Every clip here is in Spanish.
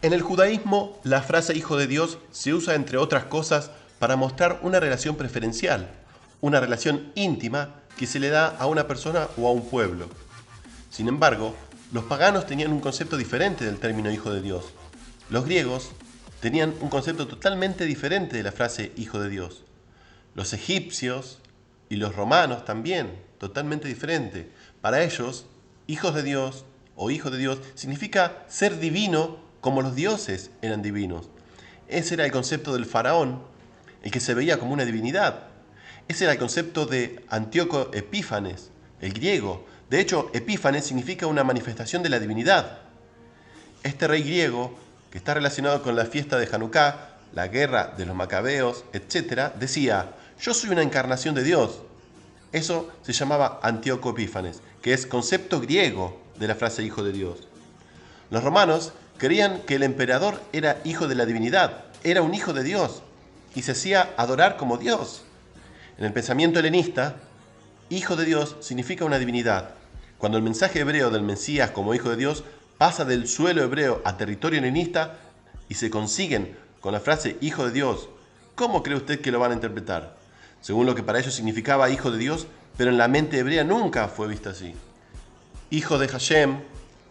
En el judaísmo, la frase hijo de Dios se usa, entre otras cosas, para mostrar una relación preferencial, una relación íntima que se le da a una persona o a un pueblo. Sin embargo, los paganos tenían un concepto diferente del término hijo de Dios. Los griegos tenían un concepto totalmente diferente de la frase hijo de Dios. Los egipcios y los romanos también, totalmente diferente. Para ellos, hijos de Dios o hijo de Dios significa ser divino como los dioses eran divinos. Ese era el concepto del faraón, el que se veía como una divinidad. Ese era el concepto de Antíoco Epífanes, el griego. De hecho, Epífanes significa una manifestación de la divinidad. Este rey griego, que está relacionado con la fiesta de Hanukkah, la guerra de los macabeos, etc., decía: yo soy una encarnación de Dios. Eso se llamaba Antíoco Epífanes, que es concepto griego de la frase hijo de Dios. Los romanos creían que el emperador era hijo de la divinidad, era un hijo de Dios, y se hacía adorar como Dios. En el pensamiento helenista, hijo de Dios significa una divinidad. Cuando el mensaje hebreo del Mesías como hijo de Dios pasa del suelo hebreo a territorio helenista y se consiguen con la frase hijo de Dios, ¿cómo cree usted que lo van a interpretar? Según lo que para ellos significaba hijo de Dios, pero en la mente hebrea nunca fue visto así. Hijo de Hashem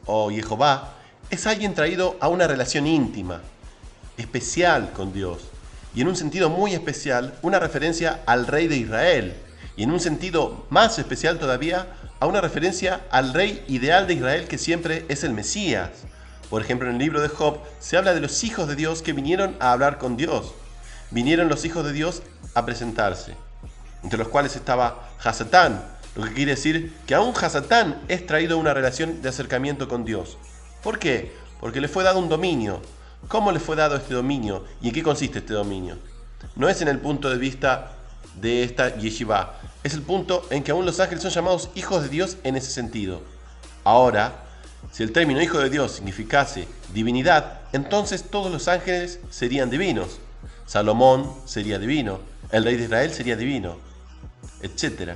o Jehová es alguien traído a una relación íntima, especial con Dios, y en un sentido muy especial, una referencia al rey de Israel, y en un sentido más especial todavía, a una referencia al rey ideal de Israel que siempre es el Mesías. Por ejemplo, en el libro de Job se habla de los hijos de Dios que vinieron a hablar con Dios. Vinieron los hijos de Dios a presentarse, entre los cuales estaba Hasatán, lo que quiere decir que aún Hasatán es traído a una relación de acercamiento con Dios. ¿Por qué? Porque le fue dado un dominio. ¿Cómo le fue dado este dominio? ¿Y en qué consiste este dominio? No es en el punto de vista de esta yeshiva. Es el punto en que aún los ángeles son llamados hijos de Dios en ese sentido. Ahora, si el término hijo de Dios significase divinidad, entonces todos los ángeles serían divinos. Salomón sería divino, el rey de Israel sería divino, etc.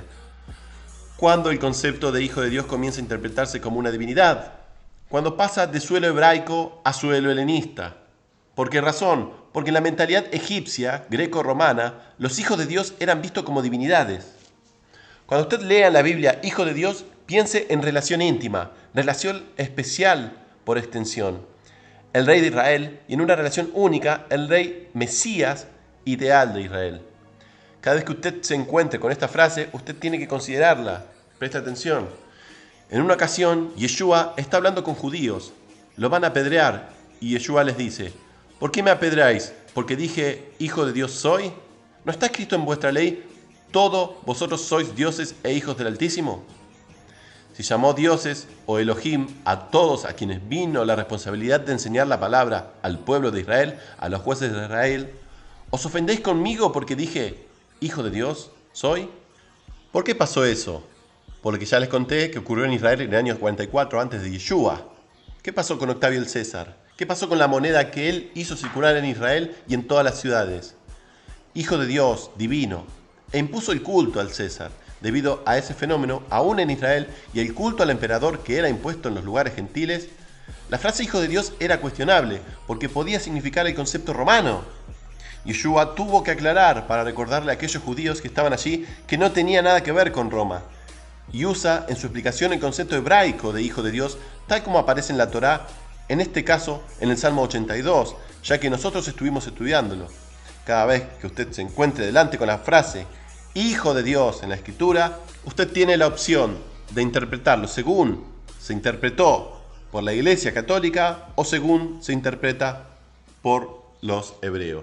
¿Cuándo el concepto de hijo de Dios comienza a interpretarse como una divinidad? Cuando pasa de suelo hebraico a suelo helenista. ¿Por qué razón? Porque en la mentalidad egipcia, greco-romana, los hijos de Dios eran vistos como divinidades. Cuando usted lea en la Biblia hijo de Dios, piense en relación íntima, relación especial por extensión. El rey de Israel, y en una relación única, el rey Mesías ideal de Israel. Cada vez que usted se encuentre con esta frase, usted tiene que considerarla. Presta atención. En una ocasión, Yeshua está hablando con judíos. Lo van a apedrear y Yeshua les dice: ¿por qué me apedreáis? ¿Porque dije hijo de Dios soy? ¿No está escrito en vuestra ley: todos vosotros sois dioses e hijos del Altísimo? Si llamó dioses o Elohim a todos a quienes vino la responsabilidad de enseñar la palabra al pueblo de Israel, a los jueces de Israel, ¿os ofendéis conmigo porque dije hijo de Dios soy? ¿Por qué pasó eso? Porque ya les conté que ocurrió en Israel en el año 44 antes de Yeshua. ¿Qué pasó con Octavio el César? ¿Qué pasó con la moneda que él hizo circular en Israel y en todas las ciudades? Hijo de Dios, divino, e impuso el culto al César. Debido a ese fenómeno, aún en Israel, y el culto al emperador que era impuesto en los lugares gentiles, la frase hijo de Dios era cuestionable, porque podía significar el concepto romano. Yeshua tuvo que aclarar para recordarle a aquellos judíos que estaban allí que no tenía nada que ver con Roma, y usa en su explicación el concepto hebraico de hijo de Dios, tal como aparece en la Torá, en este caso en el Salmo 82, ya que nosotros estuvimos estudiándolo. Cada vez que usted se encuentre delante con la frase hijo de Dios en la Escritura, usted tiene la opción de interpretarlo según se interpretó por la Iglesia Católica o según se interpreta por los hebreos.